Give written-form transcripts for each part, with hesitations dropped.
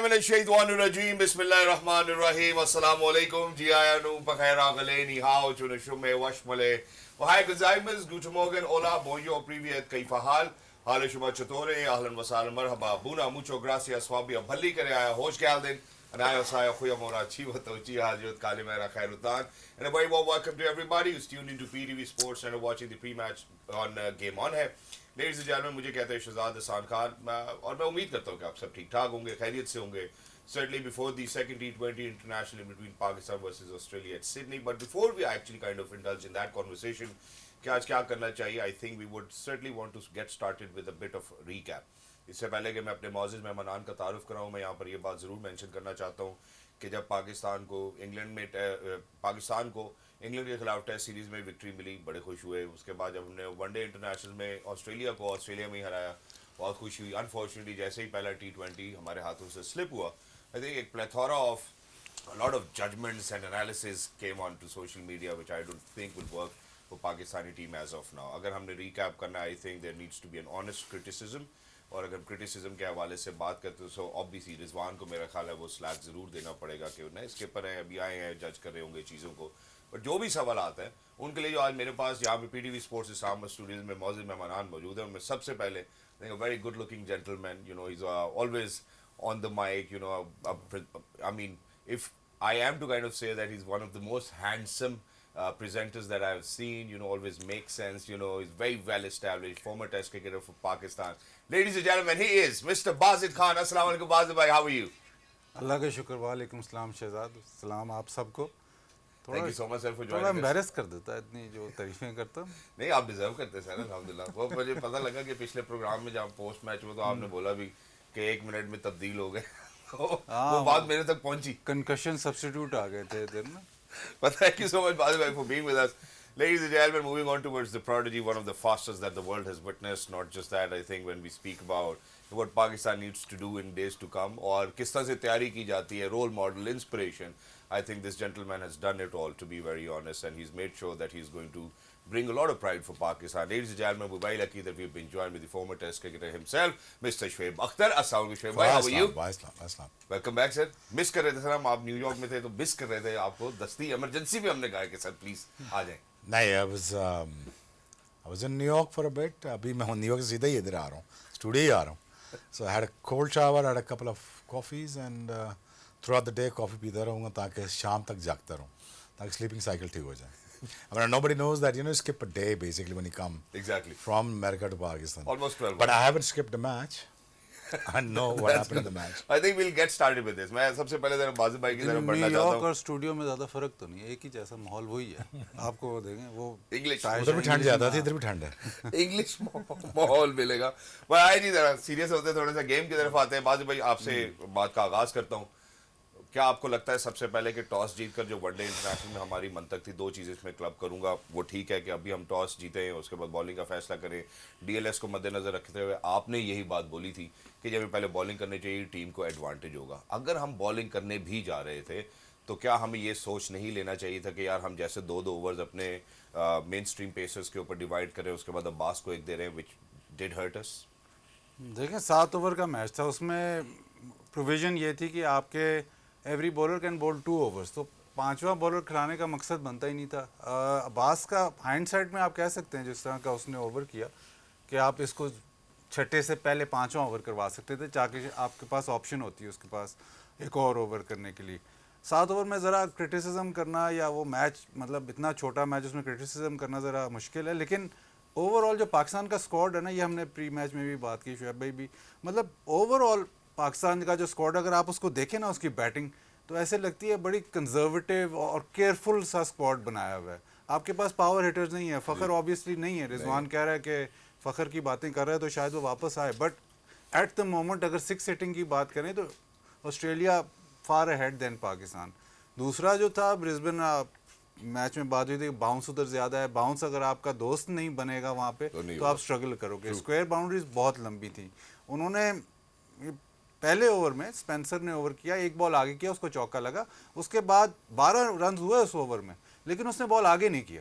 من الشیطان الرجیم بسم اللہ الرحمن الرحیم السلام علیکم جی آیا نو بخیر آگلے نی ہاو چون شمع وشملے وہائی گزائمز گوٹن موگن اولا بونجو پریویت کیف حال حال شما چطورے اہلا وسہلا مرحبا بونا موچو گراسیاس وابیا بھلی کرے آیا ہوش خیال دن and I also خویا مورا چیو تو چی حاجت کالے میرا خیرتان and a very warm welcome to everybody who's tuned into PTV Sports and watching the pre-match on Game On ہے. Ladies and gentlemen, مجھے کہتے ہیں شہزاد حسان خان اور میں امید کرتا ہوں کہ آپ سب ٹھیک ٹھاک ہوں گے, خیریت سے ہوں گے. Certainly before the second T20 international between Pakistan versus Australia at Sydney, but before we actually kind of indulge in that conversation کہ آج کیا کرنا چاہیے, I think we would certainly want to get started with a bit of recap. اس سے پہلے کہ میں اپنے معزز مہمانان کا تعارف کراؤں, میں یہاں پر یہ بات ضرور مینشن کرنا چاہتا ہوں کہ جب پاکستان کو انگلینڈ کے خلاف ٹیسٹ سیریز میں وکٹری ملی, بڑے خوش ہوئے. اس کے بعد جب ہم نے ون ڈے انٹرنیشنل میں آسٹریلیا میں ہی ہرایا, بہت خوشی ہوئی. انفارچونیٹلی جیسے ہی پہلا T20 ہمارے ہاتھوں سے سلپ ہوا, I think ایک plethora of a lot of judgments and analysis came on to social media which I don't think will work for Pakistani team as of now. اگر ہم نے ریکیپ کرنا, I think there needs to be an honest criticism, اور اگر criticism کے حوالے سے بات کرتے تو obviously رضوان کو میرا خیال ہے وہ سلیک ضرور دینا پڑے گا کہ نئے اسکپر ہیں, ابھی آئے ہیں, جج کر رہے ہوں گے چیزوں کو. بٹ جو بھی سوالات ہیں ان کے لیے جو آج میرے پاس یہاں پہ PTV اسپورٹس اسلام اسٹوڈیوز میں معزز مہمانان موجود ہیں, ان میں سب سے پہلے very good looking gentleman, you know he's always on the mic, you know, I mean if I am to kind of say that he's one of the most handsome presenters that I've seen, you know, always makes sense, you know, he's very well established, former test cricketer for Pakistan. Ladies and gentlemen, he is Mr. Basit Khan. Assalamu alaikum Basit bhai, how are you? اللہ کا شکر. وعلیکم السلام شہزاد, السلام آپ سب کو. Thank you so much sir for تھوڑا joining us. Embarrass کر دیتا ہے اتنی جو تعریفیں کرتا ہوں. نہیں, آپ ڈیزرو کرتے ہیں سر الحمدللہ. وہ مجھے پتہ لگا کہ پچھلے پروگرام میں جب پوسٹ میچ ہوا تو آپ نے بولا بھی کہ 1 منٹ میں تبدیل ہو گئے. وہ بات میرے تک پہنچی. کنکشن سبسٹیٹیوٹ آ گئے تھے دن نا. But thank you so much, Basit bhai, for being with us. Ladies and gentlemen, moving on towards the prodigy, one of the fastest that the world has witnessed. Not just that, I think when we speak about what Pakistan needs to do in days to come, اور کس طرح سے تیاری کی جاتی ہے, role model, inspiration, I think this gentleman has done it all, to be very honest, and he's made sure that he's going to bring a lot of pride for Pakistan. Ladies and gentlemen, we're very lucky that we've been joined with the former test cricketer himself, Mr. Shoaib Akhtar. Assalamu alaikum Shoaib bhai, how are you? Assalam. Welcome back sir. مس کر رہے تھے سر ہم, آپ new York میں تھے تو مس کر رہے تھے آپ کو, دستی ایمرجنسی میں ہم نے کہا کہ سر پلیز آ جائیں. نہیں, I was in New York for a bit. ابھی میں نیو یارک سے سیدھا ہی ادھر آ رہا ہوں, اسٹوڈیو ہی آ رہا ہوں. So I had a cold shower, had a couple of coffees and throughout the day کافی پیتا رہوں گا تاکہ شام تک جاگتا رہوں, تاکہ سلیپنگ سائیکل ٹھیک ہو جائے. I mean, nobody knows that, you know, you skip a day basically when you come Exactly. from America to Pakistan. Almost 12 But I haven't skipped a match. I know what happened in the match. I think we'll get started with this. میں سب سے پہلے ذرا بازی بھائی کی طرف بڑھنا نیو چاہتا یارک ہوں. اور اسٹوڈیو میں زیادہ فرق تو نہیں, ایک ہی جیسا ماحول وہی ہے. آپ کو وہ دیکھیں وہ انگلش ادھر بھی ٹھنڈ زیادہ تھی, ادھر بھی ٹھنڈ ہے. انگلش ماحول ملے گا. پر آئے جی ذرا سیریس ہوتے ہیں, تھوڑا سا گیم کی طرف آتے ہیں. بازی بھائی آپ سے بات کا آغاز کرتا ہوں. کیا آپ کو لگتا ہے سب سے پہلے کہ ٹاس جیت کر جو ون ڈے انٹرنیشنل میں ہماری منطق تھی, 2 چیزیں اس میں کلب کروں گا, وہ ٹھیک ہے کہ ابھی ہم ٹاس جیتے ہیں, اس کے بعد بالنگ کا فیصلہ کریں, DLS کو مد نظر رکھتے ہوئے آپ نے یہی بات بولی تھی کہ جب پہلے بالنگ کرنی چاہیے, ٹیم کو ایڈوانٹیج ہوگا. اگر ہم بالنگ کرنے بھی جا رہے تھے تو کیا ہمیں یہ سوچ نہیں لینا چاہیے تھا کہ یار ہم جیسے 2 اوورز اپنے مین اسٹریم پیسرز کے اوپر ڈیوائڈ کریں, اس کے بعد عباس کو ایک دے رہے ہیں, وچ ڈڈ ہرٹ اس. دیکھیں 7 اوور کا میچ تھا, اس میں پروویژن یہ تھی کہ آپ کے ایوری بولر کین بول 2 اوورس, تو 5واں بولر کھلانے کا مقصد بنتا ہی نہیں تھا. عباس کا ہینڈ سائڈ میں آپ کہہ سکتے ہیں جس طرح کا اس نے اوور کیا کہ آپ اس کو 6 سے پہلے 5واں اوور کروا سکتے تھے, تاکہ آپ کے پاس آپشن ہوتی ہے اس کے پاس ایک اور اوور کرنے کے لیے. 7 اوور میں ذرا کرٹیسزم کرنا, یا وہ میچ مطلب اتنا چھوٹا میچ اس میں کرٹیسزم کرنا ذرا مشکل ہے. لیکن اوور آل جو پاکستان کا اسکواڈ ہے نا, یہ ہم نے پری میچ میں بھی بات کی, شعیب بھائی بھی, مطلب اوور آل پاکستان کا جو اسکواڈ, اگر آپ اس کو دیکھیں نا, اس کی بیٹنگ تو ایسے لگتی ہے بڑی کنزرویٹیو اور کیئرفل سا اسکواڈ بنایا ہوا ہے. آپ کے پاس پاور ہٹرز نہیں ہے, فخر اوبیسلی نہیں ہے. رضوان کہہ رہا ہے کہ فخر کی باتیں کر رہا ہے تو شاید وہ واپس آئے, بٹ ایٹ دا مومنٹ اگر 6 ہٹنگ کی بات کریں تو آسٹریلیا فار اہیڈ دین پاکستان. دوسرا جو تھا برسبن میچ میں بات ہوئی تھی کہ باؤنس ادھر زیادہ ہے. باؤنس اگر آپ کا دوست نہیں بنے گا وہاں پہ تو آپ اسٹرگل کرو گے. اسکوائر باؤنڈریز بہت لمبی تھیں. انہوں نے پہلے اوور میں اسپینسر نے اوور کیا, 1 بال آگے کیا, اس کو چوکا لگا, اس کے بعد 12 رنز ہوئے اس اوور میں, لیکن اس نے بال آگے نہیں کیا.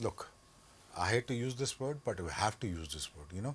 Look, I hate to use this word, but we have to use this word. You know,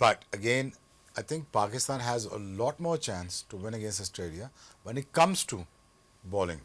But again, I think Pakistan has a lot more chance to win against Australia when it comes to bowling.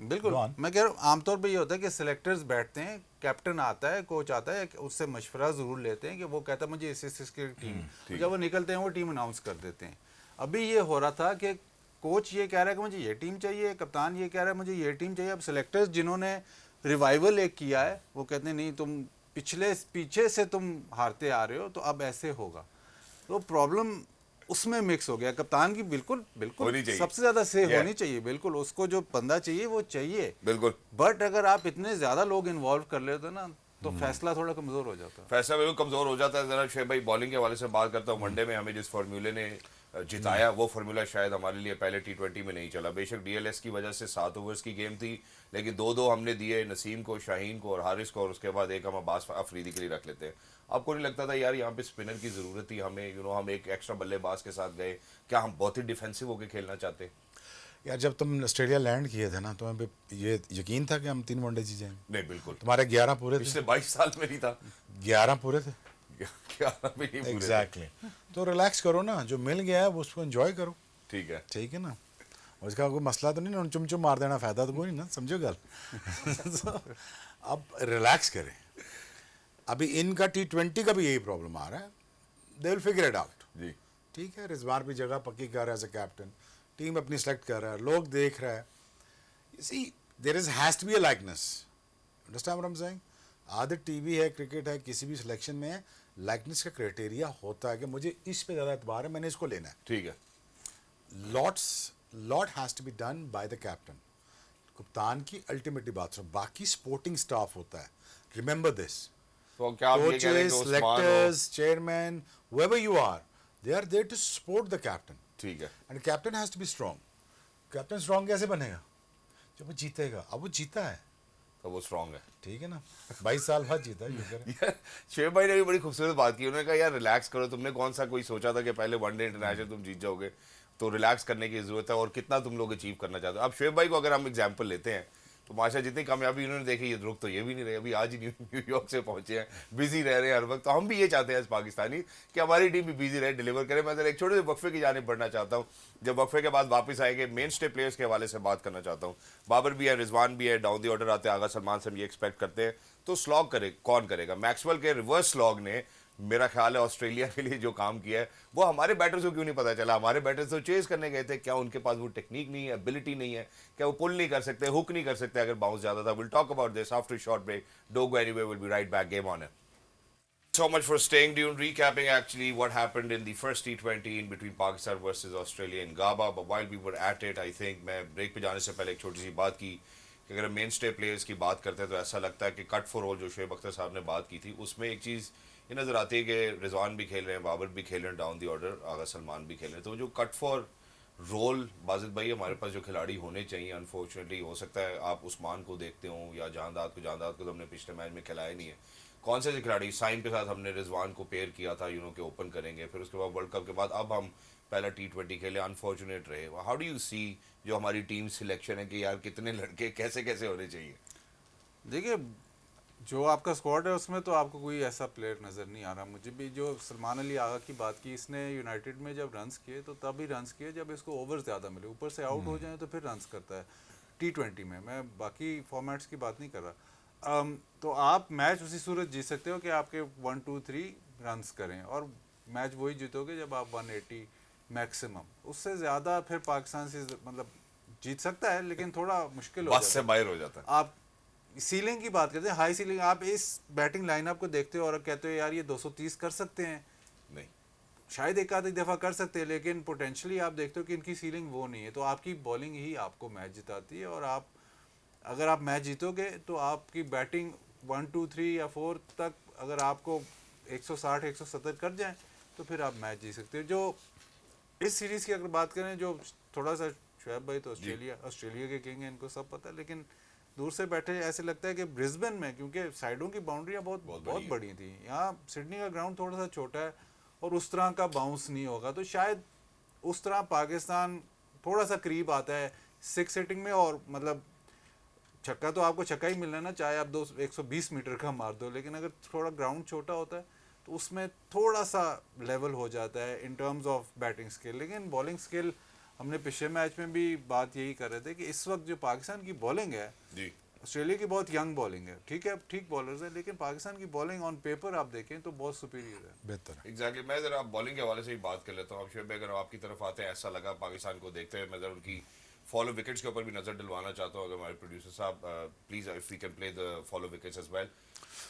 بالکل. Go on. میں کہہ رہا ہوں عام طور پہ یہ ہوتا ہے کہ سلیکٹرز بیٹھتے ہیں, کیپٹن آتا ہے, کوچ آتا ہے, اس سے مشورہ ضرور لیتے ہیں کہ وہ کہتا ہے مجھے اس کی ٹیم, جب وہ نکلتے ہیں وہ ٹیم اناؤنس کر دیتے ہیں. ابھی یہ ہو رہا تھا کہ کوچ یہ کہہ رہا ہے کہ مجھے یہ ٹیم چاہیے, کپتان یہ کہہ رہا ہے مجھے یہ ٹیم چاہیے. اب سلیکٹرز جنہوں نے ریوائول ایک کیا ہے وہ کہتے ہیں نہیں تم پیچھے سے تم ہارتے آ رہے ہو تو اب ایسے ہوگا. تو پرابلم اس میں مکس ہو گیا. کپتان کی بالکل سب سے زیادہ سے ہونی چاہیے, بالکل اس کو جو بندہ چاہیے وہ چاہیے بالکل. بٹ اگر آپ اتنے زیادہ لوگ انوالو کر لیتے نا تو فیصلہ تھوڑا کمزور ہو جاتا ہے. فیصلہ بالکل کمزور ہو جاتا ہے. ذرا شعیب بھائی بالنگ کے حوالے سے بات کرتا ہوں. ون ڈے میں ہمیں جس فارمولے نے جتایا وہ فارمولا شاید ہمارے لیے پہلے T20 میں نہیں چلا. بے شک DLS کی وجہ سے 7 اوورز کی گیم تھی, لیکن 2 ہم نے دیے نسیم کو, شاہین کو اور حارث کو, اور اس کے بعد ایک ہم عباس افریدی کے لیے رکھ لیتے ہیں. آپ کو نہیں لگتا تھا یار یہاں پہ اسپنر کی ضرورت تھی ہمیں, ہم ایک ایکسٹرا بلے باز کے ساتھ گئے, کیا ہم بہت ہی ڈیفینسو ہو کے کھیلنا چاہتے؟ یار جب تم آسٹریلیا لینڈ کیے تھے نا تو ہمیں یہ یقین تھا کہ ہم 3 ون ڈے جیت جائیں گے؟ نہیں بالکل. تمہارے 11 پورے تھے. پچھلے 22 سال میں نہیں تھا. 11 پورے تھے. 11 بھی نہیں پورے. ایگزیکٹلی. تو ریلیکس کرو نا, جو مل گیا ہے وہ اس کو انجوائے کرو. ٹھیک ہے. ٹھیک ہے نا, اس کا کوئی مسئلہ تو نہیں نا, چم چم مار دینا فائدہ تو کوئی نہیں نا, سمجھو گل. اب ریلیکس کریں. ابھی ان کا T20 کا بھی یہی پرابلم آ رہا ہے. They will figure it out. جی ٹھیک ہے, رضوان بھی جگہ پکی کر رہا ہے ایز اے کیپٹن, ٹیم اپنی سلیکٹ کر رہا ہے, لوگ دیکھ رہا ہے. See there has to be a likeness. Understand what I am saying? عادت ٹی وی ہے, کرکٹ ہے, کسی بھی سلیکشن میں لائکنس کا کرائٹیریا ہوتا ہے کہ مجھے اس پہ زیادہ اعتبار ہے, میں نے اس کو لینا ہے. ٹھیک ہے. Lot has to be done by the captain. کپتان کی الٹیمیٹلی بات سنو, باقی سپورٹنگ اسٹاف ہوتا ہے. ریممبر دس, تو کیا آپ یہ کہہ رہے ہیں coaches, کہ عثمان ہو؟ selectors, chairman, whoever you are, they are there to support the captain. ٹھیک ہے. And captain has to be strong. Captain strong کیسے بنے گا؟ جب وہ جیتے گا. اب وہ جیتا ہے, تو وہ اسٹرانگ ہے. ٹھیک ہے نا, 22 سال بعد جیتا ہے. شعیب بھائی نے بھی بڑی خوبصورت بات کی. انہوں نے کہا یار ریلیکس کرو, تم نے کون سا کوئی سوچا تھا کہ پہلے ون ڈے انٹرنیشنل تم جیت جاؤ گے, تو ریلیکس کرنے کی ضرورت ہے, اور کتنا تم لوگ اچیو کرنا چاہتے ہو. اب شعیب بھائی کو اگر ہم ایگزامپل لیتے ہیں تو ماشاء جتنی کامیابی انہوں نے دیکھی, یہ رک تو یہ بھی نہیں رہے. ابھی آج ہی نیو یارک سے پہنچے ہیں, بزی رہ رہے ہیں ہر وقت. تو ہم بھی یہ چاہتے ہیں پاکستانی کہ ہماری ٹیم بھی بزی رہے, ڈیلیور کرے. میں ایک چھوٹے سے وقفے کی جانب بڑھنا چاہتا ہوں. جب وقفے کے بعد واپس آئیں گے مین اسٹے پلیئرس کے حوالے سے بات کرنا چاہتا ہوں. بابر بھی ہے, رضوان بھی ہے, ڈاؤن دی آرڈر آتے ہیں. آغا سلمان سے ہم یہ ایکسپیکٹ کرتے ہیں. تو سلاگ کون کرے گا؟ میکسویل کے ریورس سلاگ نے میرا خیال ہے آسٹریلیا کے لیے جو کام کیا ہے وہ ہمارے بیٹرز کو کیوں نہیں پتا چلا. ہمارے بیٹرز تو چیز کرنے گئے تھے, کیا ان کے پاس وہ ٹیکنیک نہیں ہے, ایبلٹی نہیں ہے, کیا وہ پل نہیں کر سکتے, ہک نہیں کر سکتے اگر باؤنس زیادہ تھا. Will talk about this after short break. Don't go anywhere, will be right back. Game on ہے. So much for staying tuned, recapping actually what happened in the first T20 in between Pakistan versus Australia in Gaba. But while we were at it, I think میں break پہ جانے سے پہلے ایک چھوٹی سی بات کی کہ اگر مین اسٹے پلیئرس کی بات کرتے ہیں تو ایسا لگتا ہے کہ کٹ فور آل جو شعیب اختر صاحب نے بات کی تھی اس میں ایک چیز یہ نظر آتی ہے کہ رضوان بھی کھیل رہے ہیں, بابر بھی کھیل رہے ہیں ڈاؤن دی آرڈر, آغا سلمان بھی کھیل رہے ہیں. تو جو کٹ فور رول بازد بھائی ہمارے پاس جو کھلاڑی ہونے چاہیے, انفارچونیٹلی ہو سکتا ہے آپ عثمان کو دیکھتے ہوں یا جانداد کو تو ہم نے پچھلے میچ میں کھلایا نہیں ہے. کون سے کھلاڑی سائن کے ساتھ ہم نے رضوان کو پیئر کیا تھا کہ اوپن کریں گے, پھر اس کے بعد ورلڈ کپ کے بعد اب ہم پہلا T20 کھیلے, انفارچونیٹ رہے. ہاؤ ڈو یو سی جو ہماری ٹیم سلیکشن ہے کہ یار کتنے لڑکے کیسے ہونے چاہیے؟ دیکھیے جو آپ کا اسکواڈ ہے اس میں تو آپ کو کوئی ایسا پلیئر نظر نہیں آ رہا. مجھے بھی جو سلمان علی آغا کی بات کی, اس نے یونائٹیڈ میں جب رنز کیے تو تب ہی رنز کیے جب اس کو اوور زیادہ ملے, اوپر سے آؤٹ ہو جائیں تو پھر رنز کرتا ہے T20 میں. میں باقی فارمیٹس کی بات نہیں کر رہا. تو آپ میچ اسی صورت جیت سکتے ہو کہ آپ کے 1-2-3 رنز کریں, اور میچ وہی جیتو گے جب آپ 180 میکسیمم. اس سے زیادہ پھر پاکستان سے مطلب جیت سکتا ہے لیکن تھوڑا مشکل ہو جاتا ہے, بس سے باہر ہو جاتا ہے. آپ سیلنگ کی بات کرتے ہیں, ہائی سیلنگ. آپ اس بیٹنگ لائن اپ کو دیکھتے ہو اور کہتے ہو یار یہ 230 کر سکتے ہیں, نہیں شاید ایک آدھی دفعہ کر سکتے ہیں, لیکن پوٹینشلی آپ دیکھتے ہو کہ ان کی سیلنگ وہ نہیں ہے. تو آپ کی بالنگ ہی آپ کو میچ جتاتی ہے, اور آپ اگر آپ میچ جیتو گے تو آپ کی بیٹنگ 1-2-3 یا 4 تک اگر آپ کو 160-170 کر جائیں تو پھر آپ میچ جیت سکتے ہو. جو اس سیریز کی اگر بات کریں, جو تھوڑا سا شعیب بھائی تو آسٹریلیا کے کنگ ہیں, ان کو سب پتہ ہے, لیکن دور سے بیٹھے ایسے لگتا ہے کہ برسبن میں کیونکہ سائڈوں کی باؤنڈریاں بہت بڑی تھیں, یہاں سڈنی کا گراؤنڈ تھوڑا سا چھوٹا ہے اور اس طرح کا باؤنس نہیں ہوگا, تو شاید اس طرح پاکستان تھوڑا سا قریب آتا ہے 6 ہٹنگ میں. اور مطلب چھکا تو آپ کو چھکا ہی ملنا ہے نا, چاہے آپ 120 میٹر کا مار دو, لیکن اگر تھوڑا گراؤنڈ چھوٹا ہوتا ہے تو اس میں تھوڑا سا لیول ہو جاتا ہے ان ٹرمز آف بیٹنگ اسکل. لیکن بالنگ اسکل ہم نے پچھلے میچ میں بھی بات یہی کر رہے تھے کہ اس وقت جو پاکستان کی بولنگ ہے، جی آسٹریلیا کی بہت ینگ بولنگ ہے، ٹھیک ہے ٹھیک بالرز ہیں، لیکن پاکستان کی بولنگ آن پیپر آپ دیکھیں تو بہت سپیریئر ہے. بہتر ہے. ایگزیکٹلی. میں ذرا بالنگ کے حوالے سے ہی بات کر لیتا ہوں. اب شعیب بھائی اگر آپ کی طرف آتے ہیں، ایسا لگا پاکستان کو دیکھتے ہوئے، میں ذرا ان کی فالو وکٹس کے اوپر بھی نظر ڈلوانا چاہتا ہوں. اگر ہمارے پروڈیوسر صاحب please if you can play the follow wickets as well.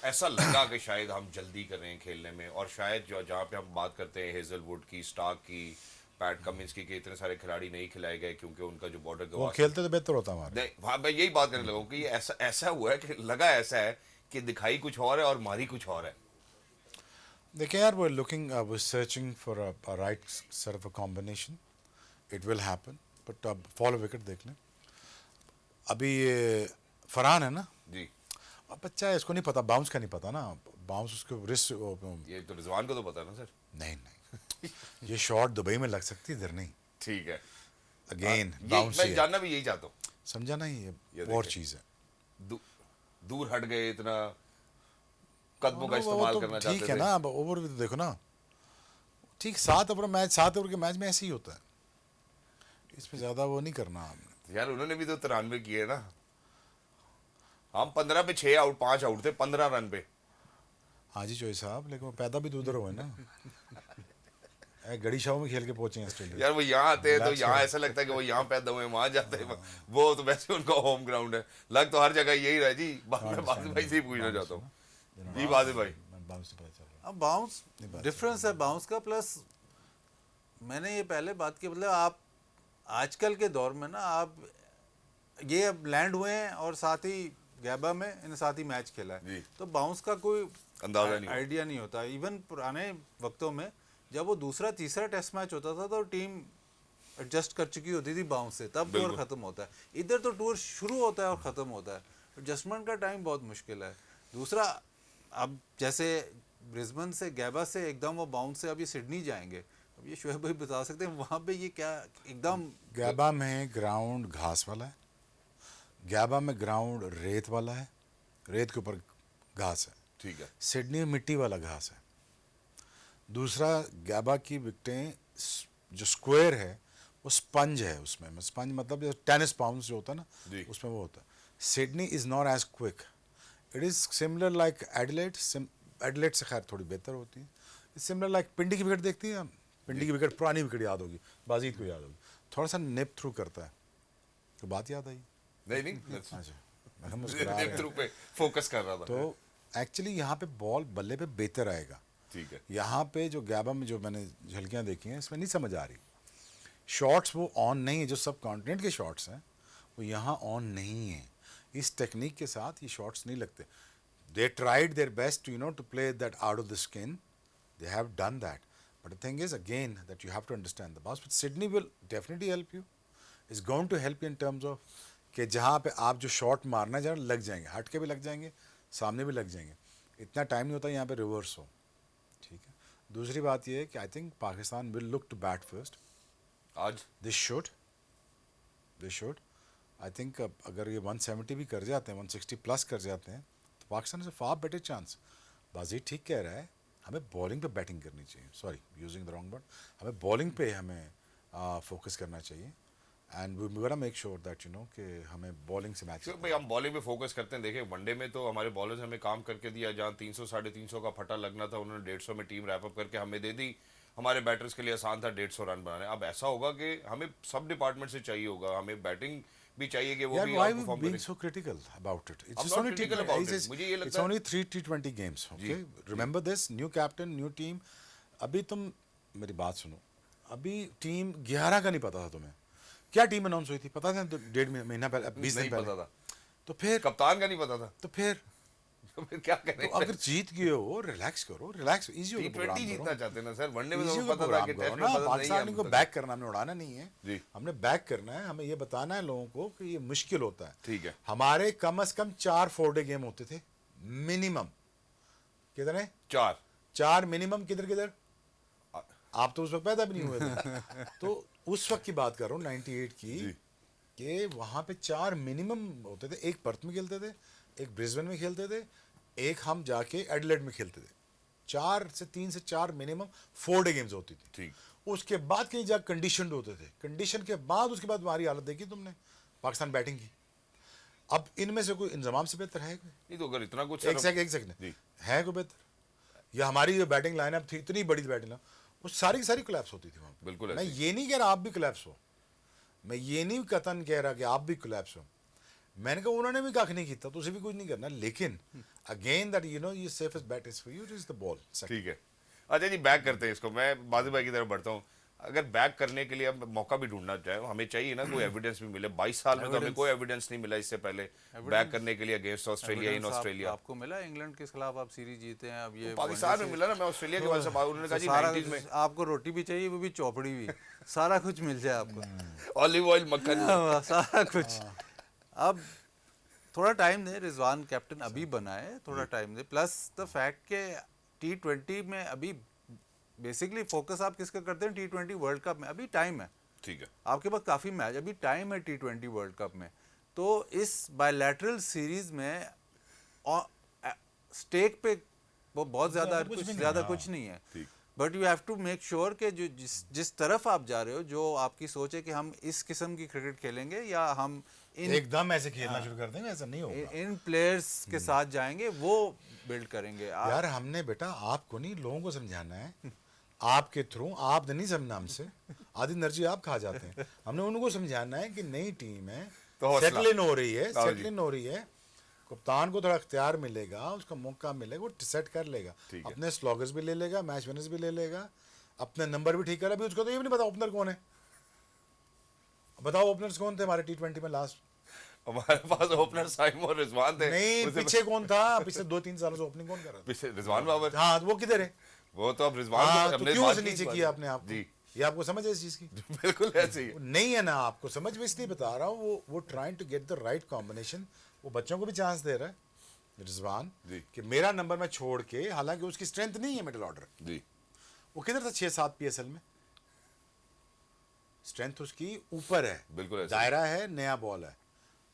ایسا لگا کہ شاید ہم جلدی کر رہے ہیں کھیلنے میں، اور شاید جو جہاں پہ ہم بات کرتے ہیں ہیزل ووڈ کی، اسٹارک کی، پیٹ کمنس کی، کہ اتنے سارے کھلاڑی نہیں کھلائے گئے کیونکہ ان کا جو بارڈر وہ کھیلتے تو بہتر ہوتا ہمارا. نہیں. ہاں میں یہی بات کرنے لگا ہوں کہ یہ ایسا ہوا ہے کہ لگا ایسا ہے کہ دکھائی کچھ اور ہے اور ماری کچھ اور ہے. دیکھیں یار, we're looking, we're searching for a right sort of a combination. It will happen. But اب فالو وکٹ دیکھ لیں. ابھی یہ فرحان ہے نا, جی اب بچہ ہے, اس کو نہیں پتا, باؤنس کا نہیں پتا نا, باؤنس اس کو رسک. یہ تو رضوان کو تو پتا نا سر. نہیں یہ شاٹ دبئی میں لگ سکتی, ادھر نہیں. ٹھیک ہے. اگین میں باؤنس ہی ہے, جاننا بھی یہی چاہتا ہوں. سمجھا نا, یہ دیکھیں. اور چیز ہے. دور ہٹ گئے, اتنا قدموں کا استعمال کرنا چاہتے تھے. ٹھیک ہے نا, اب اوور بھی تو دیکھو نا, ٹھیک 7 اوور کے میچ میں ایسے ہی ہوتا ہے, اس میں زیادہ وہ نہیں کرنا ہم نے. یار انہوں نے بھی تو 93 کیے نا, ہم 15 پہ 6 آؤٹ 5 آؤٹ تھے 15 رن پہ. ہاں جی چوئی صاحب, لیکن وہ پیدا بھی تو ادھر ہوئے نا, گڑی شاہوں میں کھیل کے پہنچے ہیں آسٹریلیا. یار وہ یہاں آتے ہیں تو یہاں ایسا لگتا ہے کہ وہ یہاں پیدا ہوئے ہیں, وہاں جاتے ہیں, وہ تو ویسے ان کا ہوم گراؤنڈ ہے. لگ تو ہر جگہ یہی رہا. جی میں باسط بھائی سے ہی پوچھنا چاہتا ہوں. جی باسط بھائی, اب باؤنس ڈفرینس ہے باؤنس کا. پلس میں نے یہ پہلے بات کی, مطلب آپ آج کل کے دور میں نا, آپ یہ اب لینڈ ہوئے ہیں اور ساتھ ہی گیبا میں ان ساتھ ہی میچ کھیلا ہے, تو باؤنس کا کوئی اندازہ نہیں آئیڈیا نہیں ہوتا. ایون پرانے وقتوں میں جب وہ دوسرا تیسرا ٹیسٹ میچ ہوتا تھا تو ٹیم ایڈجسٹ کر چکی ہوتی تھی باؤنس سے, تب ٹور ختم ہوتا ہے. ادھر تو ٹور شروع ہوتا ہے اور ختم ہوتا ہے, ایڈجسٹمنٹ کا ٹائم بہت مشکل ہے. دوسرا اب جیسے برسبن سے گیبا سے ایک دم وہ باؤنس سے اب یہ سڈنی جائیں گے, اب یہ شعیب بھائی بتا سکتے ہیں وہاں پہ یہ کیا ایک دم. گیبا میں گراؤنڈ گھاس والا ہے, گیبا میں گراؤنڈ ریت والا ہے, ریت کے اوپر گھاس ہے. ٹھیک ہے. سڈنی میں مٹی والا گھاس ہے. دوسرا گیبا کی وکٹیں جو اسکوائر ہے وہ سپنج ہے, اس میں سپنج مطلب ٹینس پاؤنڈ جو ہوتا ہے نا, اس میں وہ ہوتا ہے. Sydney is not as quick, it is similar like Adelaide. Adelaide سے خیر تھوڑی بہتر ہوتی ہے. سملر لائک پنڈی کی وکٹ دیکھتی ہیں, پنڈی کی وکٹ پرانی وکٹ یاد ہوگی, بازید کو یاد ہوگی, تھوڑا سا نپ تھرو کرتا ہے. تو بات یاد آئی پہ فوکس کر رہا تھا. تو ایکچولی یہاں پہ بال بلے پہ بہتر آئے گا. ٹھیک ہے. یہاں پہ جو گیبا میں جو میں نے جھلکیاں دیکھی ہیں, اس میں نہیں سمجھ آ رہی. شاٹس وہ آن نہیں ہیں, جو سب کانٹیننٹ کے شاٹس ہیں وہ یہاں آن نہیں ہیں. اس ٹیکنیک کے ساتھ یہ شاٹس نہیں لگتے. They tried their best to play that out of the skin, they have done that. But the thing is again that you have to understand the boss. But Sydney will definitely help you, is going to help you in terms of کہ جہاں پہ آپ جو shot مارنا چاہیں لگ جائیں گے, ہٹ کے بھی لگ جائیں گے, سامنے بھی لگ جائیں گے. اتنا ٹائم نہیں ہوتا یہاں پہ ریورس ہو. ٹھیک ہے. دوسری بات یہ ہے کہ I think Pakistan will look to bat first آج. دس شوڈ آئی تھنک اگر یہ 170 بھی کر جاتے ہیں, 160 پلس کر جاتے ہیں, تو پاکستان سے فار بیٹر چانس. بازی ٹھیک کہہ رہا ہے, ہمیں بالنگ پہ بیٹنگ کرنی چاہیے. Sorry using the wrong word, ہمیں بالنگ پہ ہمیں فوکس کرنا چاہیے. And we gonna make sure that کہ ہمیں بالنگ سے میچ. بھائی ہم بالنگ پہ فوکس کرتے ہیں. دیکھیں ون ڈے میں تو ہمارے بالرز ہمیں کام کر کے دیا, جہاں 300 350 کا پھٹا لگنا تھا انہوں نے 150 میں ٹیم ریپ اپ کر کے ہمیں دے دی. ہمارے بیٹرز کے لیے آسان تھا 150 رن بنانے. اب ایسا ہوگا کہ ہمیں سب ڈپارٹمنٹ سے چاہیے ہوگا, ہمیں بیٹنگ بھی چاہیے کہ وہ بھی پرفارم کرے. سو کریٹیکل اباؤٹ اٹ. مجھے یہ لگتا ہے only 3 T20 games. Okay, remember this, new captain, new team. ابھی تم میری بات سنو, ابھی ٹیم 11 کا نہیں پتا تھا تمہیں کیا ٹیم اناؤنس ہوئی تھی, پتا تھا 1.5 مہینہ پہلے, 20 دن پہلے پتا تھا. تو پھر کپتان کا نہیں پتا تھا, تو پھر کیا کریں. اگر جیت گئے ہو ریلیکس کرو, ریلیکس ایزی ہو. T20 جیتنا چاہتے ہیں نا سر, ون ڈے میں تو پتا تھا کہ ٹیسٹ میں نا, پتا پاکستان کو بیک کرنا, ہم نے اڑانا نہیں ہے, جی ہم نے بیک کرنا ہے. ہمیں یہ بتانا ہے لوگوں کو کہ یہ مشکل ہوتا ہے. ٹھیک ہے. ہمارے کم از کم 4 4 ڈے گیم ہوتے تھے منیمم. کتنے؟ 4 منیمم. کدھر آپ تو اس وقت پیدا بھی نہیں ہوئے تھے. تو اس وقت کی بات کر رہا ہوں 98 کی, کہ وہاں پہ 4 منیمم ہوتے تھے. ایک پرتھ میں کھیلتے تھے, ایک برسبن میں کھیلتے تھے, ایک ہم جا کے ایڈلیڈ میں کھیلتے تھے. 3 سے 4 منیمم 4 ڈے گیمز ہوتی تھی. ٹھیک. اس کے بعد کہیں جا کنڈیشنڈ ہوتے تھے, کنڈیشن کے بعد اس کے بعد ہماری حالت دیکھی تم نے, پاکستان بیٹنگ کی. اب ان میں سے کوئی انضمام سے بہتر ہے کوئی؟ نہیں تو اگر اتنا کچھ ایک سیکنڈ ہے کوئی بہتر؟ یا ہماری جو بیٹنگ لائن اپ تھی اتنی بڑی بیٹنگ لائن, وہ ساری کی ساری کولیپس ہوتی تھی وہاں. بالکل میں یہ نہیں کہہ رہا آپ بھی کولیپس ہو, میں یہ نہیں قطعاً کہہ رہا کہ آپ بھی کولیپس ہو. میں نے کہا انہوں نے بھی کاک نہیں کیتا تو اسے بھی کچھ نہیں کرنا, لیکن اگین دیٹ یو نو یہ safest bet is for you is the ball. ٹھیک ہے. اچھا جی بیک کرتے ہیں اس کو, میں بازی بھائی کی طرف بڑھتا ہوں. اگر بیک کرنے کے لیے اب موقع بھی ڈھونڈنا چاہے, ہمیں چاہیے نا کوئی ایویڈنس بھی ملے. 22 سال میں تو ہمیں کوئی ایویڈنس نہیں ملا اس سے پہلے بیک کرنے کے لیے اگینسٹ آسٹریلیا, ان آسٹریلیا. آپ کو ملا انگلینڈ کے خلاف آپ سیریز جیتے ہیں, اب یہ پاکستان میں ملا نا, میں آسٹریلیا کے بارے سے بات, انہوں نے کہا جی 90s میں آپ کو روٹی بھی چاہیے, وہ بھی چوپڑی بھی, سارا کچھ مل جائے آپ کو, اولیو آئل, مکھن, سارا کچھ. اب تھوڑا ٹائم دیں, رضوان کیپٹن ابھی بنا ہے, تھوڑا ٹائم دیں. پلس دا فیکٹ کہ T20 میں ابھی بیسکلی فوکس آپ کس کا کرتے ہیں, T20 ورلڈ کپ میں ابھی ٹائم ہے. ٹھیک ہے, آپ کے پاس کافی میچ ابھی ٹائم ہے T20 ورلڈ کپ میں. تو اس بائی لیٹرل سیریز میں اسٹیک پہ وہ بہت زیادہ کچھ نہیں ہے, but you have to make sure کہ جو جس طرف آپ جا رہے ہو, جو آپ کی سوچ ہے کہ ہم اس قسم کی کرکٹ کھیلیں گے یا ہم ایک دم ایسے کھیلنا شروع کر دیں گے, ایسا نہیں ہوگا. ان پلیئرز کے ساتھ جائیں گے, وہ بلڈ کریں گے. یار ہم نے بیٹا آپ کو نہیں, لوگوں کو سمجھانا ہے, آپ کے تھرو. آپ نے نہیں سمجھنا ہم سے, آدھی انرجی آپ کھا جاتے ہیں. ہم نے ان کو سمجھانا ہے کہ نئی ٹیم ہے, سیٹل ان ہو رہی ہے, کپتان کو تھوڑا اختیار ملے گا, اس کا موقع ملے گا, وہ سیٹ کر لے گا, اپنے سلوگرز بھی لے لے گا, میچ ونرز بھی لے لے گا, اپنے نمبر بھی ٹھیک کرا. ابھی اس کو تو یہ بھی نہیں پتا اوپنر کون ہے. بتاؤ اوپنرز کون تھے ہمارے T20 میں لاسٹ؟ ہمارے پاس اوپنر سائم اور رضوان تھے. نہیں, پیچھے کون تھا پچھلے 2-3 سالوں سے اوپننگ کون کر رہا تھا؟ رضوان بابر. ہاں وہ کدھر ہے؟ وہ تو اب رضوان تو کیوں سے نیچے کیا آپ نے آپ کو؟ یہ آپ کو سمجھ ہے اس چیز کی؟ بالکل ایسے ہی نہیں ہے نا آپ کو سمجھ, میں اس لیے بتا رہا ہوں. وہ trying to get the right combination. وہ بچوں کو بھی چانس دے رہا ہے رضوان کہ میرا نمبر میں چھوڑ کے, حالانکہ اس کی اسٹرینتھ نہیں ہے مڈل آرڈر. وہ کدھر تھا 6-7 PSL میں, اسٹرینتھ اس کی اوپر ہے, بالکل دائرہ ہے, نیا بال ہے.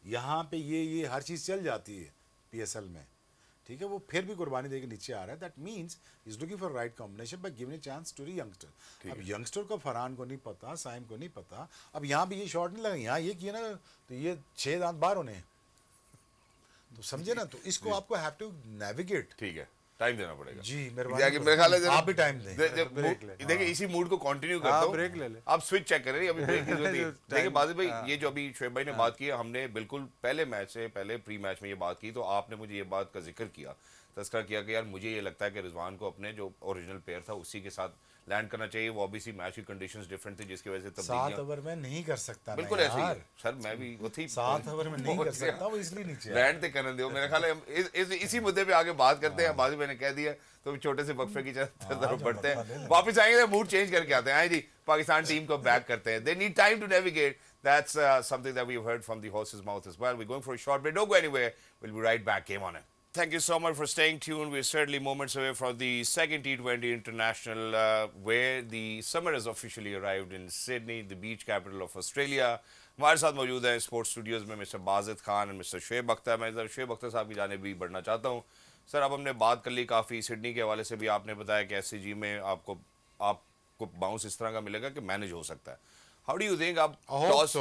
یہاں پہ یہ ہر چیز چل جاتی ہے PSL میں, ٹھیک ہے. وہ پھر بھی قربانی دے کے نیچے آ رہا ہے. That means is looking for right combination by giving a chance to the youngster. اب ینگسٹر کو فرحان کو نہیں پتا, سائم کو نہیں پتا. اب یہاں بھی یہ شاٹ نہیں لگا, یہاں یہ کیا نا تو یہ 6 دانت باہر ہونے ہیں, تو سمجھے نا. تو اس کو آپ کو ہیو ٹو نیویگیٹ. ٹھیک ہے, ٹائم دینا پڑے گا. جی میرے خیال ہے آپ بھی ٹائم دیں. دیکھیں اسی موڈ کو کنٹینیو کرتا ہوں. بریک لے لیں, آپ سوئچ چیک کریں, ابھی بریک کی ضرورت ہے. دیکھیں بازی بھائی, یہ جو ابھی شعیب بھائی نے بات کی ہے, ہم نے بالکل پہلے میچ سے پہلے پری میچ میں یہ بات کی, تو آپ نے مجھے یہ بات کا ذکر کیا, تذکرہ کیا کہ یار مجھے یہ لگتا ہے کہ رضوان کو اپنے جو اوریجنل پلیئر تھا اسی کے ساتھ لینڈ کرنا چاہیے. وہ obviously میچ کی کنڈیشنز ڈفرینٹ تھی جس کی وجہ سے 7 اوور میں نہیں کر سکتا. بالکل ایسے ہی سر, میں بھی وہ تھی 7 اوور میں نہیں کر سکتا, وہ اس لیے نیچے لینڈ تے کرنے دو. میرا خیال ہے اسی مدعے پہ آگے بات کرتے ہیں. بازی میں نے کہہ دیا تو چھوٹے سے وقفے کی طرف بڑھتے ہیں, واپس آئیں گے, موڈ چینج کر کے آتے ہیں. آئیں جی پاکستان ٹیم کو بیک کرتے ہیں. They need time to navigate. That's something that we've heard from the horse's mouth as well. We're going for a short break. Don't go anywhere. We'll be right back. Game on it. Thank you so much for staying tuned. We're certainly moments away from the second T20 International, where the summer has officially arrived in Sydney, the beach capital of Australia. ہمارے ساتھ موجود ہیں sports studios میں mister بازط Khan اور mister Shoaib Akhtar. میں ادھر شعیب اختر صاحب کی جانب بھی بڑھنا چاہتا ہوں. سر اب ہم نے بات کر لی کافی, سڈنی کے حوالے سے بھی آپ نے بتایا کہ SCG میں آپ کو باؤنس اس طرح کا ملے گا کہ مینیج ہو سکتا ہے. ہاؤ ڈو یو تھنک آپ ٹاس,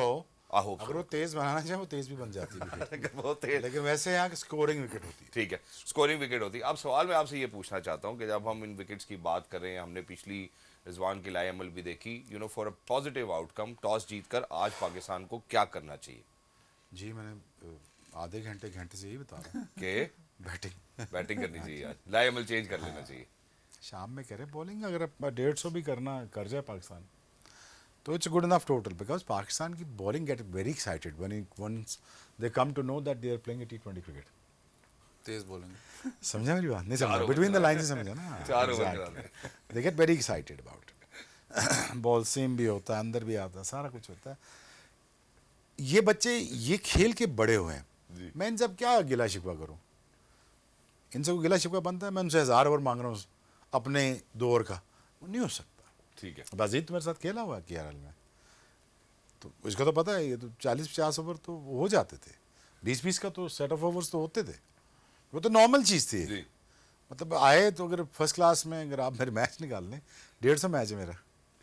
اگر وہ تیز بنانا چاہے وہ تیز بھی بن جاتی ہے, لیکن ویسے یہاں کی اسکورنگ وکٹ ہوتی ہے. ٹھیک ہے, اسکورنگ وکٹ ہوتی ہے. اب سوال میں آپ سے یہ پوچھنا چاہتا ہوں کہ جب ہم ان وکٹس کی بات کر رہے ہیں, ہم نے پچھلی رضوان کی لائے عمل بھی دیکھی, for a positive out come, toss جیت کر آج پاکستان کو کیا کرنا چاہیے؟ جی میں نے آدھے گھنٹے سے یہی بتا رہا ہوں کہ بیٹنگ کرنی چاہیے, آج لائے عمل چینج کر لینا چاہیے. شام میں کرے بولنگ, اگر 150 بھی کرنا کر جائے پاکستان تو it's good enough total, because Pakistan کی bowling get very excited once they come to know that they are playing a T20 cricket. تیز بولیں, سمجھا میری بات؟ نہیں سمجھا, بٹوین دا لائنز سمجھا نا. 4 over they get very excited about ball seam بھی ہوتا ہے, اندر بھی آتا ہے, سارا کچھ ہوتا ہے. یہ بچے یہ کھیل کے بڑے ہوئے ہیں, میں ان سے اب کیا گلا شکوہ کروں؟ ان سے کوئی گلا شکوہ بنتا ہے؟ میں ان سے 1000 اوور مانگ رہا ہوں اپنے 2 اوور کا, وہ نہیں ہو سکتا. ٹھیک ہے, بازید میرے ساتھ کھیلا ہوا KRL میں, تو اس کا تو پتہ ہے, یہ تو 40-50 اوور تو ہو جاتے تھے, 20-20 کا تو سیٹ آف اوورس تو ہوتے تھے. وہ تو نارمل چیز تھی. مطلب آئے تو اگر فرسٹ کلاس میں اگر آپ میرے میچ نکال لیں, 150 میچ ہے میرا.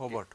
Hobart.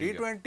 T20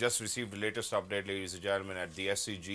just received the latest update ladies and gentlemen at the SCG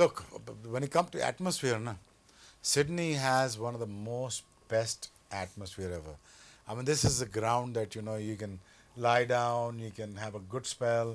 look, when you come to atmosphere, na, Sydney has one of the most best atmosphere ever. I mean, this is a ground that, you know, you can lie down, you can have a good spell.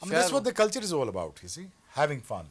I mean, that's what the culture is all about, you see, having fun.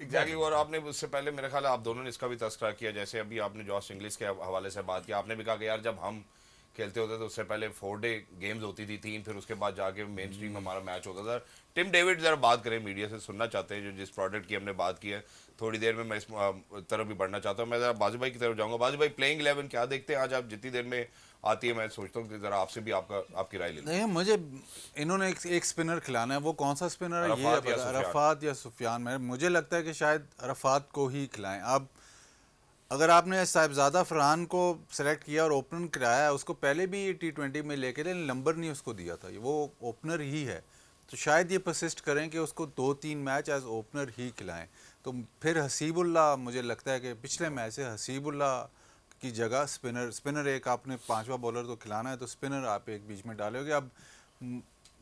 Exactly. اور آپ نے اس سے پہلے میرے خیال ہے آپ دونوں نے اس کا بھی تذکرہ کیا, جیسے ابھی آپ نے جوش انگلش کے حوالے سے بات کیا, آپ نے بھی کہا کہ یار جب ہم کھیلتے ہوتے تو اس سے پہلے 4 ڈے گیمز ہوتی تھی 3, پھر اس کے بعد جا کے مین اسٹریم ہمارا میچ ہوتا تھا. ٹم ڈیوڈ ذرا بات کریں, میڈیا سے سننا چاہتے ہیں جو جس پروڈکٹ کی ہم نے بات کی ہے. تھوڑی دیر میں اس طرف بھی بڑھنا چاہتا ہوں. میں ذرا بازی بھائی کی طرف جاؤں گا. بازی بھائی پلینگ 11 کیا دیکھتے ہیں آج آپ جتنی دیر میں آتی ہے؟ میں سوچتا ہوں کہ ذرا آپ سے بھی آپ کی رائے لے لیں. نہیں مجھے انہوں نے ایک اسپنر کھلانا ہے, وہ کون سا اسپنر ہے یہ عرفات یا سفیان. مجھے لگتا ہے کہ شاید عرفات کو ہی کھلائیں. اب اگر آپ نے صاحبزادہ فرحان کو سلیکٹ کیا اور اوپنر کرایا, اس کو پہلے بھی T20 میں لے کے لیکن نمبر نہیں اس کو دیا تھا, وہ اوپنر ہی ہے, تو شاید یہ پرسسٹ کریں کہ اس کو 2-3 میچ ایز اوپنر ہی کھلائیں. تو پھر حسیب اللہ, مجھے لگتا ہے کہ پچھلے میچ سے حسیب اللہ کی جگہ اسپنر ایک آپ نے 5واں بولر تو کھلانا ہے, تو اسپنر آپ ایک بیچ میں ڈالے ہو گے. اب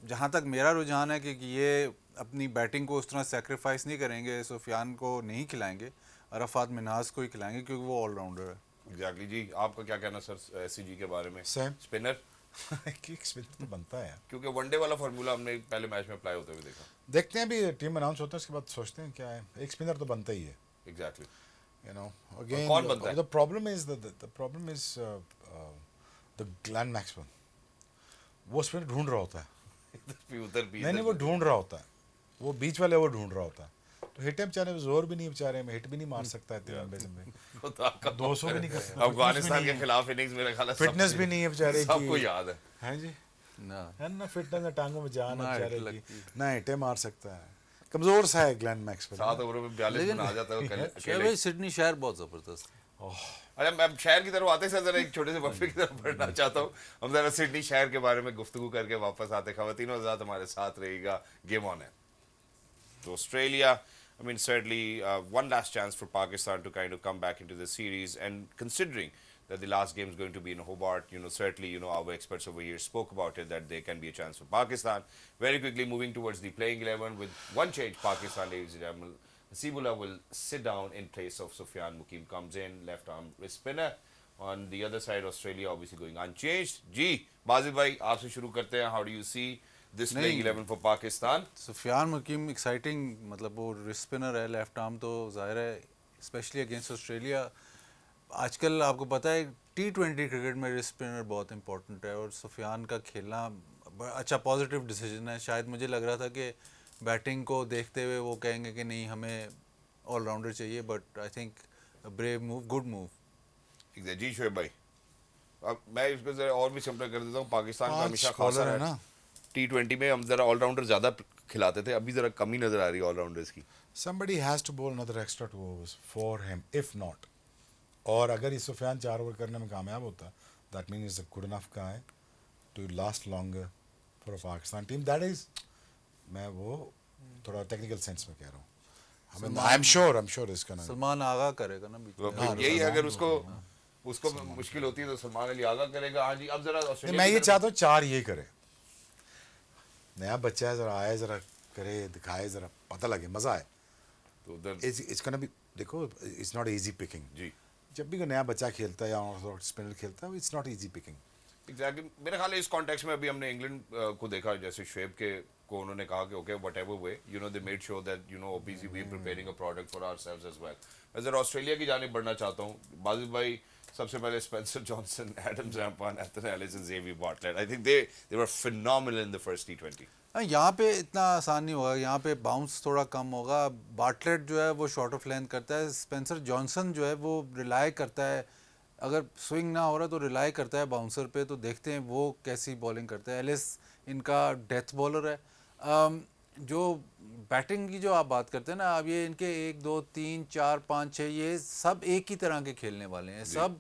جہاں تک میرا رجحان ہے کہ یہ اپنی بیٹنگ کو اس طرح سیکریفائس نہیں کریں گے, سفیان کو نہیں کھلائیں گے, عرفات مناز کو ہی کھلائیں گے کیونکہ وہ آل راؤنڈر ہے. ایگزیکٹلی. جی آپ کا کیا کہنا سر ایس سی جی کے بارے میں؟ سیم اسپنر اسپنر تو بنتا ہے یار. کیونکہ ون ڈے والا فارمولا ہم نے پہلے میچ میں اپلائی ہوتے ہوئے دیکھا. دیکھتے ہیں ابھی ٹیم اناؤنس ہوتا ہے اس کے بعد سوچتے ہیں کیا ہے. ایک اسپنر تو بنتا ہی ہے. ایگزیکٹلی. You know, again, کون بنتا ہے؟ the problem is the Glenn Maxwell. وہ اسپنر ڈھونڈ رہا ہوتا ہے. ادھر بھی نہیں وہ ڈھونڈ رہا ہوتا ہے, وہ بیچ والے وہ ڈھونڈ رہا ہوتا ہے. تو ہٹ ہے بیچارے, زور بھی نہیں بیچارے میں, ہٹ بھی نہیں مار سکتا ہے لمبے سے میں, 200 بھی نہیں کر سکتا. افغانستان کے خلاف اننگز میرے خیال ہے فٹنس بھی نہیں ہے بیچارے کی, سب کو یاد ہے. ہیں جی, نہ ہے نا, فٹنس ٹانگوں میں جان ہے نہ بیچارے کی, نہ ہٹے مار سکتا ہے, کمزور سا ہے گلین میکسویل. 7 اووروں میں 42 رن آ جاتا ہے لیکن سڈنی شہر بہت زبردست. اچھا میں شہر کی طرف آتے سے ذرا ایک چھوٹے سے وقفے کی طرف بڑھنا چاہتا ہوں. ہم ذرا سڈنی شہر کے بارے میں گفتگو کر کے واپس آتے. خواتین و حضرات ہمارے ساتھ رہے گا, گیم آن ہے. تو Australia, I mean certainly one last chance for Pakistan to kind of come back into the series, and considering that the last game is going to be in Hobart, certainly our experts over here spoke about it, that there can be a chance for Pakistan. Very quickly moving towards the playing 11 with one change. Pakistan, ladies and gentlemen, Hasibullah will sit down in place of Sufyan. Mukim comes in, left arm wrist spinner. On the other side, Australia obviously going unchanged. Ji, Bazid bhai, aap se shuru karte hain. How do you see this playing 11 for Pakistan? Sufyan Muqeem exciting, مطلب وہ spinner ہے, left arm, تو ظاہر ہے especially against Australia. آج کل آپ کو پتہ ہے T20 کرکٹ میں اسپنر بہت امپورٹنٹ ہے, اور سفیان کا کھیلنا اچھا پازیٹیو ڈیسیجن ہے. شاید مجھے لگ رہا تھا کہ بیٹنگ کو دیکھتے ہوئے وہ کہیں گے کہ نہیں ہمیں آل راؤنڈر چاہیے, but I think brave move, good move. جی شعیب بھائی, اب میں اس کو ذرا اور بھی سمپل کر دیتا ہوں. پاکستان کا ہمیشہ خاصا ہے نا, T20 میں ہم ذرا آل راؤنڈر زیادہ کھلاتے تھے, ابھی ذرا کمی نظر آ رہی ہے آل راؤنڈرز کی. Somebody has to bowl another extra 2 overs for him, if not. اور اگر یہ سفیان 4 اوور کرنے میں کامیاب ہوتا, that means he's a good enough guy to last longer for a Pakistan team. That is, میں وہ تھوڑا ٹیکنیکل سینس میں کہہ رہا ہوں. I'm sure it's gonna. Salman آغا کرے گا نا بیچ. یہی اگر اس کو مشکل ہوتی ہے تو سلمان علی آغا کرے گا. ہاں جی, اب ذرا میں یہ چاہتا ہوں 4 یہ کرے, نیا بچہ ہے, ذرا آئے, ذرا کرے, دکھائے, ذرا پتہ لگے, مزہ آئے. تو it's gonna be, دیکھو it's not easy picking. جی, جب بھی کوئی نیا بچہ کھیلتا ہے یا اسپنر کھیلتا ہے, it's not easy picking. Exactly. میرے خیال ہے اس کانٹیکس میں ابھی ہم نے انگلینڈ کو دیکھا, جیسے شعیب کے کو انہوں نے کہا کہ okay what ever way they made sure that obviously we are preparing a product for ourselves as well. میں ذرا آسٹریلیا کی جانب بڑھنا چاہتا ہوں. بازل بھائی, سب سے پہلے Spencer Johnson, Adam Zampa, Ethan Ellis and Xavier Bartlett. I think they were phenomenal in the first T20. یہاں پہ اتنا آسان نہیں ہوگا, یہاں پہ باؤنس تھوڑا کم ہوگا. بارٹلیٹ جو ہے وہ شارٹ آف لینتھ کرتا ہے, اسپینسر جانسن جو ہے وہ ریلائی کرتا ہے, اگر سوئنگ نہ ہو رہا تو ریلائی کرتا ہے باؤنسر پہ. تو دیکھتے ہیں وہ کیسی بولنگ کرتا ہے. ایلس ان کا ڈیتھ بالر ہے. جو بیٹنگ کی جو آپ بات کرتے ہیں نا, اب یہ ان کے 1 2 3 4 5 6 یہ سب ایک ہی طرح کے کھیلنے والے ہیں, سب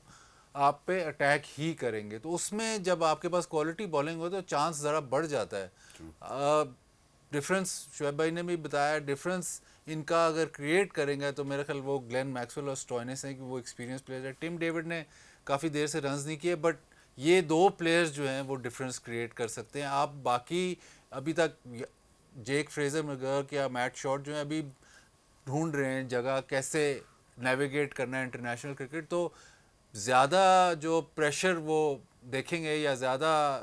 آپ پہ اٹیک ہی کریں گے. تو اس میں جب آپ کے پاس کوالٹی بالنگ ہو تو چانس ذرا بڑھ جاتا ہے. ڈفرینس شعیب بھائی نے بھی بتایا, ڈفرینس ان کا اگر کریٹ کریں گے تو میرا خیال وہ گلین میکسویل اور اسٹوائنس ہیں کہ وہ ایکسپیرینس پلیئر ہے. ٹم ڈیوڈ نے کافی دیر سے رنز نہیں کیے, بٹ یہ 2 پلیئرز جو ہیں وہ ڈفرینس کریٹ کر سکتے ہیں. آپ باقی ابھی تک جیک فریزر میگرک یا میٹ شارٹ جو ہیں ابھی ڈھونڈ رہے ہیں جگہ کیسے نیویگیٹ کرنا ہے انٹرنیشنل کرکٹ. تو زیادہ جو پریشر وہ دیکھیں گے یا زیادہ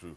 True.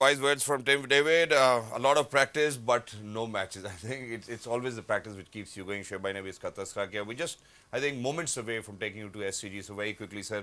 Wise words from Tim David. A lot of practice, but no matches. I think it's always the practice which keeps you going. Shoaib bhai ne bhi iska tazkira kiya. We just, I think, moments away from taking you to SCG. So very quickly, sir,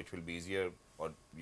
which will be easier or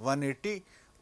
180,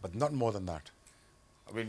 but not more than that. I mean,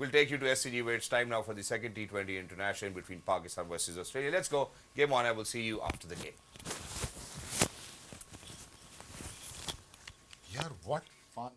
we'll take you to SCG where it's time now for the second T20 international between Pakistan versus Australia. Let's go. Game on. I will see you after the game. Yaar, what fun.